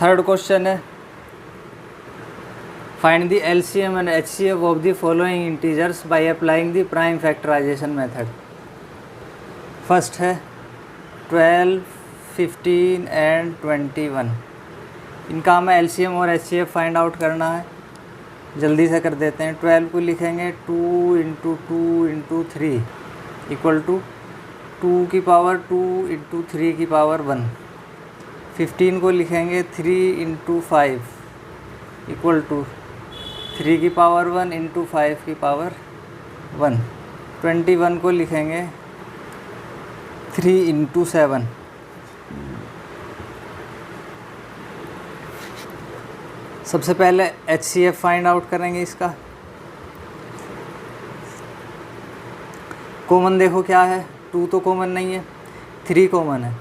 Third question है, find the LCM and HCF of the following integers by applying the prime factorisation method. First है 12, 15 and 21। इनका हमें LCM और HCF find out करना है, जल्दी से कर देते हैं। 12 को लिखेंगे 2 इंटू 2 इंटू 3 इक्वल टू 2 की पावर 2 इंटू 3 की पावर 1। 15 को लिखेंगे 3 इंटू 5 इक्वल टू 3 की पावर 1 इंटू 5 की पावर 1। 21 को लिखेंगे 3 इंटू 7। सबसे पहले HCF फाइंड आउट करेंगे। इसका कॉमन देखो क्या है, 2 तो कॉमन नहीं है, 3 कॉमन है।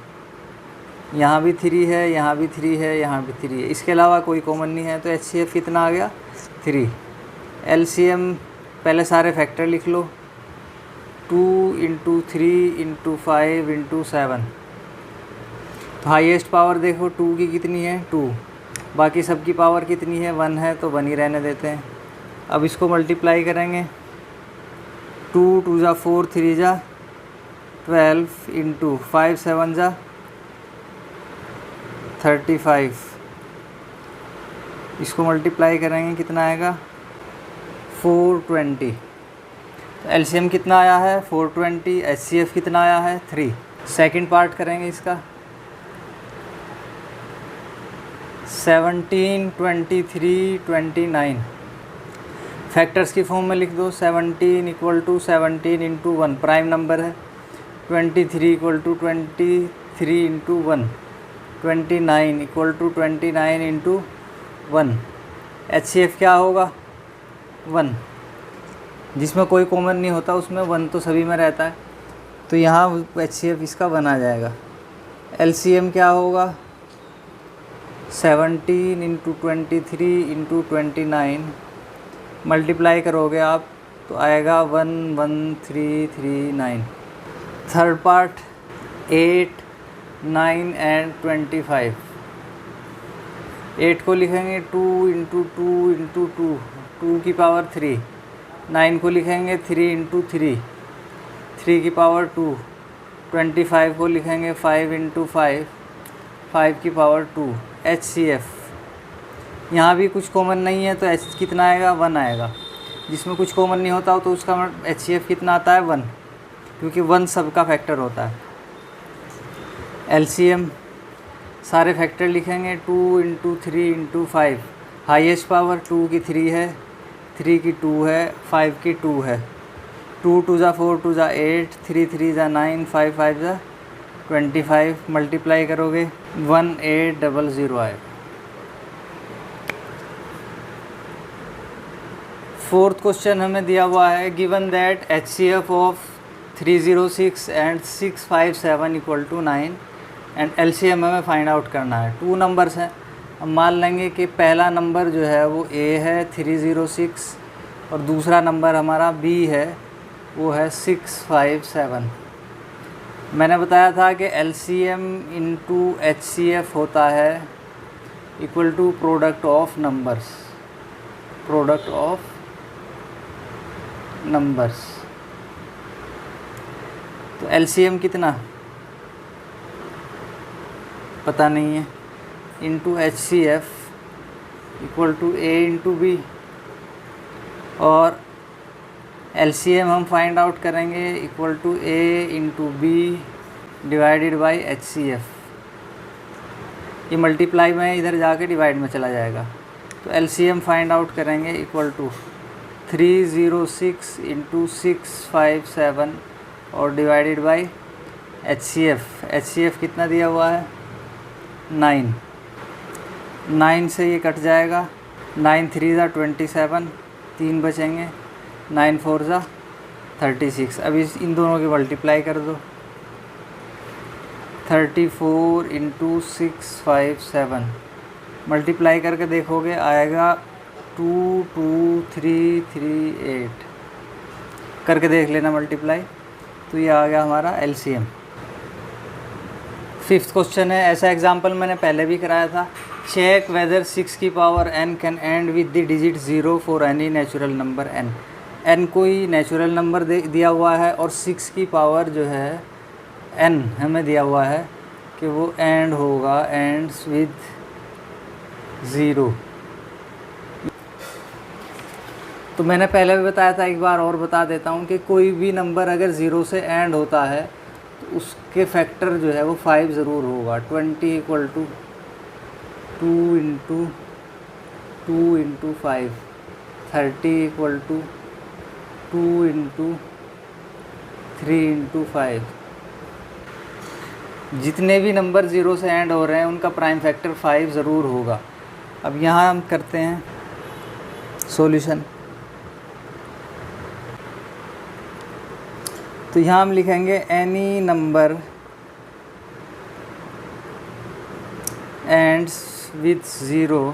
यहाँ भी 3 है, यहाँ भी 3 है, यहाँ भी 3 है, इसके अलावा कोई कॉमन नहीं है। तो HCF कितना आ गया 3। LCM पहले सारे फैक्टर लिख लो, 2 इंटू 3 इंटू 5 इंटू 7। तो हाईएस्ट पावर देखो 2 की कितनी है 2, बाकी सब की पावर कितनी है 1 है, तो 1 ही रहने देते हैं। अब इसको मल्टीप्लाई करेंगे, 2 2 जा 4 3 जा 12 इंटू 5 7 जा 35। इसको मल्टीप्लाई करेंगे कितना आएगा 420। तो एलसीएम कितना आया है 420, एचसीएफ कितना आया है 3। सेकंड पार्ट करेंगे इसका, 17 23 29 फैक्टर्स की फॉर्म में लिख दो। 17 equal to 17 into 1 prime number है, 23 equal to 23 into 1, 29 equal to 29 into 1। HCF क्या होगा 1, जिसमें कोई कॉमन नहीं होता उसमें 1 तो सभी में रहता है, तो यहाँ HCF इसका 1 आ जाएगा। LCM क्या होगा 17 इंटू 23 इंटू 29 मल्टीप्लाई करोगे आप तो आएगा 11339। Third part 8 9 and 25। 8 को लिखेंगे 2 इंटू 2 इंटू 2, 2 की पावर 3। 9 को लिखेंगे 3 इंटू 3, 3 की पावर 2। 25 को लिखेंगे 5 इंटू 5, 5 की पावर 2। HCF यहाँ भी कुछ कॉमन नहीं है तो H कितना आएगा 1 आएगा। जिसमें कुछ कॉमन नहीं होता हो तो उसका HCF कितना आता है 1, क्योंकि 1 सबका फैक्टर होता है। LCM सारे फैक्टर लिखेंगे 2 इंटू 3 इंटू 5। हाईएस्ट पावर 2 की 3 है, 3 की 2 है, 5 की 2 है। 2 2 जा 4 2 जा 8, 3 3 जा 9, 5 5 जा 25। मल्टीप्लाई करोगे 1800 आएगा। फोर्थ क्वेश्चन हमें दिया हुआ है, given that HCF of 306 and 657 equal to 9 and LCM हमें फाइंड आउट करना है। 2 नंबर्स हैं, हम मान लेंगे कि पहला नंबर जो है वो A है 306 और दूसरा नंबर हमारा B है वो है 657। मैंने बताया था कि LCM इंटू HCF होता है equal to product of numbers, product of numbers. तो LCM कितना पता नहीं है, into HCF equal to A into B, और LCM हम फाइंड आउट करेंगे equal to A into B divided by HCF। ये मल्टीप्लाई में इधर जाके डिवाइड में चला जाएगा, तो LCM फाइंड आउट करेंगे इक्वल टू 306 इंटू 657 और डिवाइडेड बाई HCF। HCF कितना दिया हुआ है 9। 9 से ये कट जाएगा, 9 3 जा 27, 3 बचेंगे, 9 4 जा 36। अब इन दोनों की मल्टीप्लाई कर दो, 34 इंटू 657 मल्टीप्लाई करके देखोगे आएगा 22338। करके देख लेना मल्टीप्लाई, तो ये आ गया हमारा LCM। 5th क्वेश्चन है, ऐसा एग्जाम्पल मैंने पहले भी कराया था। चेक वेदर 6 की power n can and with the digit 0 for any natural number n। n कोई नेचुरल नंबर दिया हुआ है और 6 की पावर जो है n हमें दिया हुआ है कि वो एंड होगा, एंड्स विद 0। तो मैंने पहले भी बताया था, एक बार और बता देता हूँ कि कोई भी नंबर अगर 0 से एंड होता है तो उसके फैक्टर जो है वो 5 ज़रूर होगा। 20 = 2 × 2 × 5, 30 = 2 × 3 × 5। जितने भी नंबर 0 से एंड हो रहे हैं उनका प्राइम फैक्टर 5 ज़रूर होगा। अब यहाँ हम करते हैं सॉल्यूशन। तो यहाँ हम लिखेंगे any number ends with 0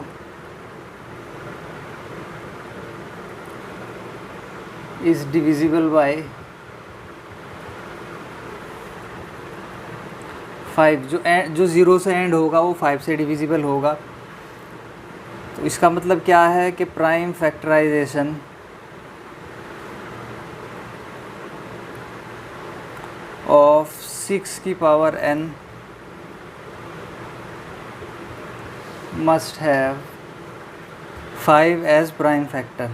is divisible by 5। जो 0 से एंड होगा वो 5 से डिविजिबल होगा। तो इसका मतलब क्या है कि प्राइम फैक्टराइजेशन ऑफ 6 की power n must have 5 as prime factor।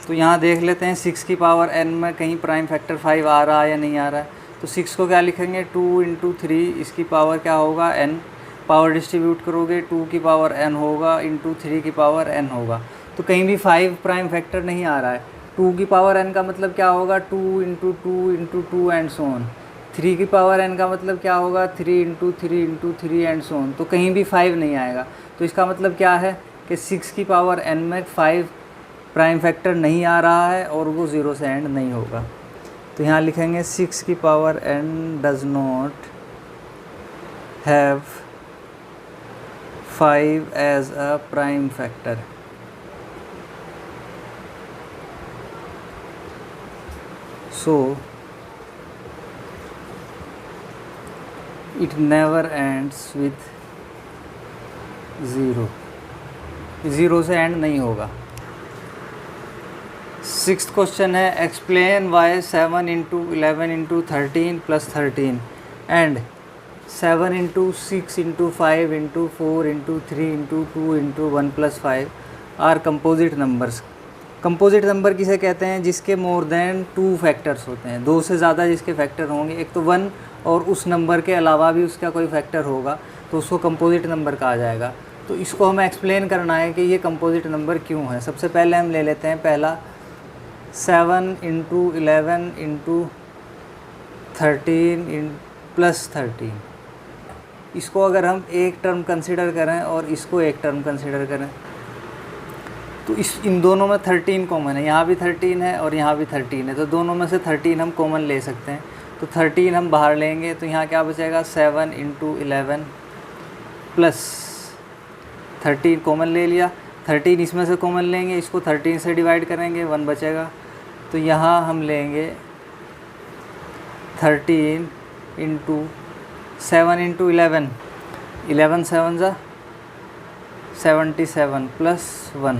तो यहाँ देख लेते हैं 6 की पावर n में कहीं प्राइम फैक्टर 5 आ रहा है या नहीं आ रहा है। तो 6 को क्या लिखेंगे, 2 × 3, इसकी पावर क्या होगा n, पावर डिस्ट्रीब्यूट करोगे 2 की पावर n होगा इंटू 3 की पावर n होगा। तो कहीं भी 5 प्राइम फैक्टर नहीं आ रहा है। 2 की पावर n का मतलब क्या होगा, 2 × 2 × 2 एंड सो ऑन। 3 की पावर n का मतलब क्या होगा, 3 × 3 × 3 एंड सो ऑन। तो कहीं भी 5 नहीं आएगा। तो इसका मतलब क्या है कि 6 की पावर n में 5 प्राइम फैक्टर नहीं आ रहा है और वो 0 से एंड नहीं होगा। तो यहाँ लिखेंगे 6 की power n does not have 5 as a prime factor। So it never ends with 0। 0 से एंड नहीं होगा। 6th क्वेश्चन है, explain why 7 × 11 × 13 + 13 and 7 × 6 × 5 × 4 × 3 × 2 × 1 + 5 are composite numbers. Composite number किसे कहते हैं, जिसके मोर देन 2 फैक्टर्स होते हैं, 2 से ज़्यादा जिसके फैक्टर होंगे। एक तो 1 और उस नंबर के अलावा भी उसका कोई फैक्टर होगा तो उसको कंपोजिट नंबर कहा जाएगा। तो इसको हमें एक्सप्लेन करना है कि ये कंपोजिट नंबर क्यों है। सबसे पहले हम ले लेते हैं पहला 7 × 11 × 13 + 13। इसको अगर हम एक टर्म कंसिडर करें और इसको एक टर्म कंसिडर करें तो इन दोनों में 13 कॉमन है। यहाँ भी 13 है और यहाँ भी 13 है, तो दोनों में से 13 हम कॉमन ले सकते हैं। तो 13 हम बाहर लेंगे तो यहाँ क्या बचेगा, 7 × 11 प्लस 13 कॉमन ले लिया। 13 इसमें से कॉमन लेंगे, इसको 13 से डिवाइड करेंगे, 1 बचेगा। तो यहाँ हम लेंगे 13 × 7 × 11, 11 7 ज़ा 77 प्लस 1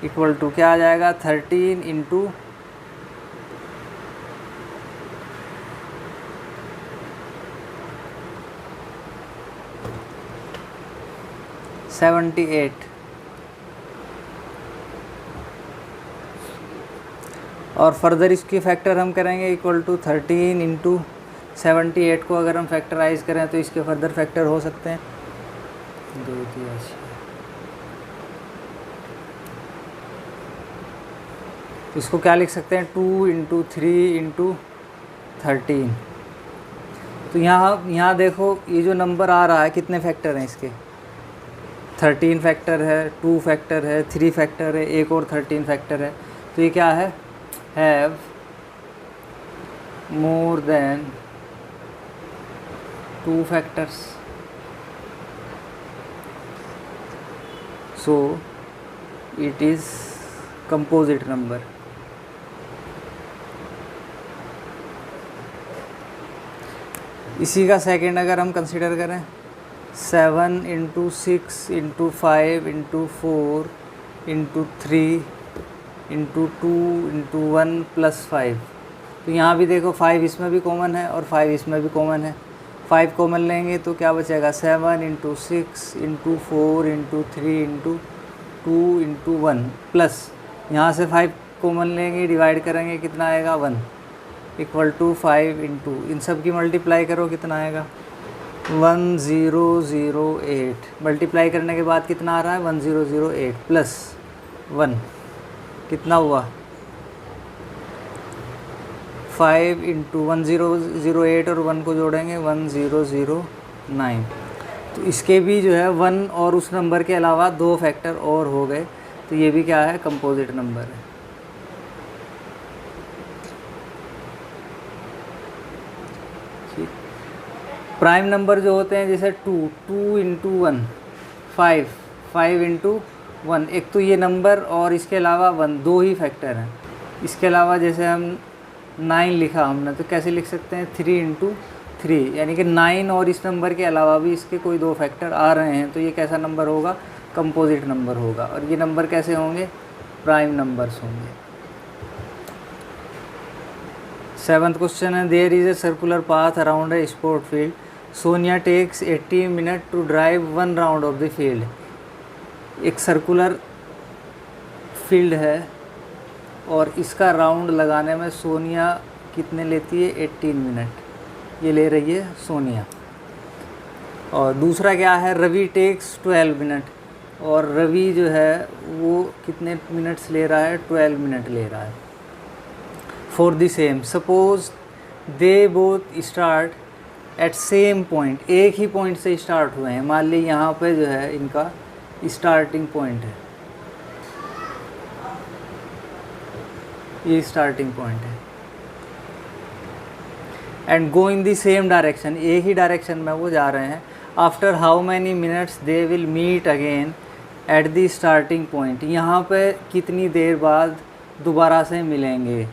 इक्वल टू क्या आ जाएगा, 13 × 78। और फर्दर इसकी फैक्टर हम करेंगे इक्वल टू 13 × 78 को अगर हम फैक्टराइज करें तो इसके फर्दर फैक्टर हो सकते हैं 2 3 6। इसको क्या लिख सकते हैं, 2 × 3 × 13। तो यहाँ देखो ये जो नंबर आ रहा है कितने फैक्टर हैं इसके, 13 फैक्टर है, 2 फैक्टर है, 3 फैक्टर है, एक और 13 फैक्टर है। तो ये क्या है, have more than 2 factors. So it is composite number. इसी का सेकंड अगर हम कंसिडर करें, 7 into 6 into 5 into 4 into 3 into 2 into 1 plus 5। तो यहाँ भी देखो 5 इसमें भी कॉमन है और 5 इसमें भी कॉमन है। 5 कॉमन लेंगे तो क्या बचेगा, 7 into 6 into 4 into 3 into 2 into 1 plus यहाँ से 5 कॉमन लेंगे, डिवाइड करेंगे, कितना आएगा 1 इक्वल टू 5 इंटू इन सब की मल्टीप्लाई करो, कितना आएगा 1008। मल्टीप्लाई करने के बाद कितना आ रहा है 1008 प्लस 1 कितना हुआ 5 इंटू 1008 और 1 को जोड़ेंगे 1009। तो इसके भी जो है 1 और उस नंबर के अलावा 2 फैक्टर और हो गए, तो ये भी क्या है, कंपोजिट नंबर है। प्राइम नंबर जो होते हैं जैसे 2 इंटू 1 5 इंटू 1, एक तो ये नंबर और इसके अलावा 1, 2 ही फैक्टर हैं। इसके अलावा जैसे हम 9 लिखा हमने, तो कैसे लिख सकते हैं 3 इंटू 3, यानी कि 9 और इस नंबर के अलावा भी इसके कोई 2 फैक्टर आ रहे हैं, तो ये कैसा नंबर होगा, कंपोजिट नंबर होगा। और ये नंबर कैसे होंगे, प्राइम नंबर्स होंगे। 7th क्वेश्चन है, there is a circular path around a sport field, Sonia takes 80 minute to drive 1 round of the field. एक सर्कुलर फील्ड है और इसका राउंड लगाने में सोनिया कितने लेती है, 18 मिनट ये ले रही है सोनिया। और दूसरा क्या है, रवि टेक्स 12 मिनट, और रवि जो है वो कितने मिनट्स ले रहा है, 12 मिनट ले रहा है। For the same, suppose they both start at same point, एक ही पॉइंट से स्टार्ट हुए हैं। मान ली यहाँ पे जो है इनका स्टार्टिंग पॉइंट है, ये स्टार्टिंग पॉइंट है, and go in the same direction, एक ही डायरेक्शन में वो जा रहे हैं। After how many minutes they will meet again at the starting point, यहाँ पे कितनी देर बाद दोबारा से मिलेंगे।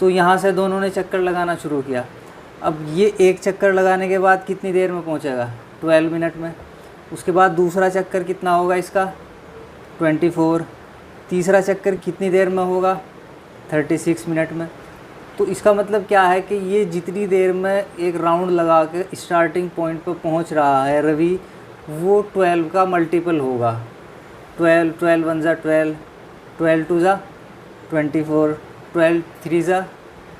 तो यहाँ से दोनों ने चक्कर लगाना शुरू किया। अब ये एक चक्कर लगाने के बाद कितनी देर में पहुँचेगा, 12 मिनट में। उसके बाद दूसरा चक्कर कितना होगा इसका, 24। तीसरा चक्कर कितनी देर में होगा, 36 मिनट में। तो इसका मतलब क्या है कि ये जितनी देर में एक राउंड लगा के स्टार्टिंग पॉइंट पर पहुंच रहा है रवि, वो 12 का मल्टीपल होगा। 12 1 ज़ा 12, 12 2 ज़ा 24, 12 3 ज़ा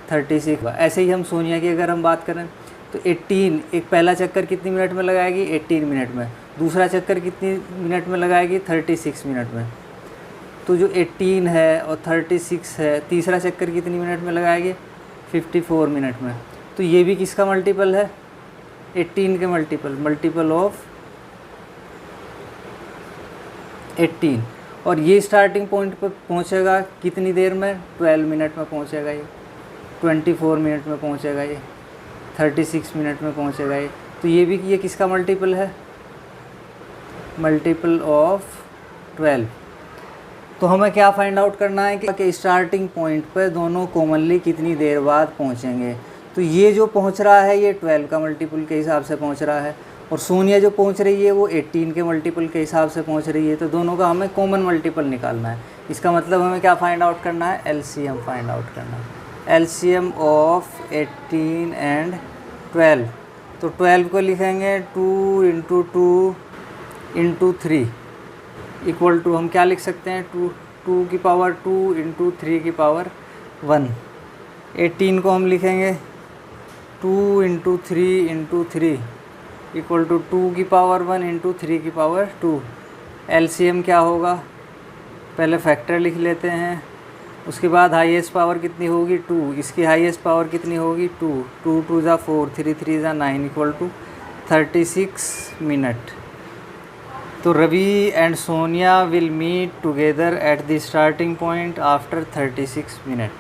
36। ऐसे ही हम सोनिया की अगर हम बात करें तो 18, एक पहला चक्कर कितनी मिनट में लगाएगी, 18 मिनट में। दूसरा चक्कर कितनी मिनट में लगाएगी, 36 मिनट में। तो जो 18 है और 36 है, तीसरा चक्कर कितनी मिनट में लगाएगी, 54 मिनट में। तो ये भी किसका मल्टीपल है, 18 के मल्टीपल ऑफ 18। और ये स्टार्टिंग पॉइंट पर पहुंचेगा कितनी देर में, 12 मिनट में पहुंचेगा ये, 24 मिनट में पहुंचेगा ये, 36 मिनट में पहुंचेगा ये। तो ये भी ये किसका मल्टीपल है, मल्टीपल ऑफ 12। तो हमें क्या फाइंड आउट करना है कि स्टार्टिंग पॉइंट पर दोनों कॉमनली कितनी देर बाद पहुंचेंगे। तो ये जो पहुंच रहा है ये 12 का मल्टीपल के हिसाब से पहुंच रहा है, और सोनिया जो पहुंच रही है वो 18 के मल्टीपल के हिसाब से पहुंच रही है। तो दोनों का हमें कॉमन मल्टीपल निकालना है। इसका मतलब हमें क्या फाइंड आउट करना है, एलसीएम फाइंड आउट करना है। LCM of 18 and 12। तो 12 को लिखेंगे 2 इंटू 2 इंटू 3 इक्वल टू, हम क्या लिख सकते हैं, 2 की पावर 2 इंटू 3 की पावर 1। 18 को हम लिखेंगे 2 इंटू 3 इंटू 3 इक्वल टू 2 की पावर 1 इंटू 3 की पावर 2। एलसीएम क्या होगा, पहले फैक्टर लिख लेते हैं, उसके बाद हाईएस्ट पावर कितनी होगी, 2। इसकी हाईएस्ट पावर कितनी होगी, 2। 2 2 ज़ा 4, 3 3 ज़ा 9 इक्वल टू 36 मिनट। तो Ravi and Sonia will meet together at the starting point after 36 minute.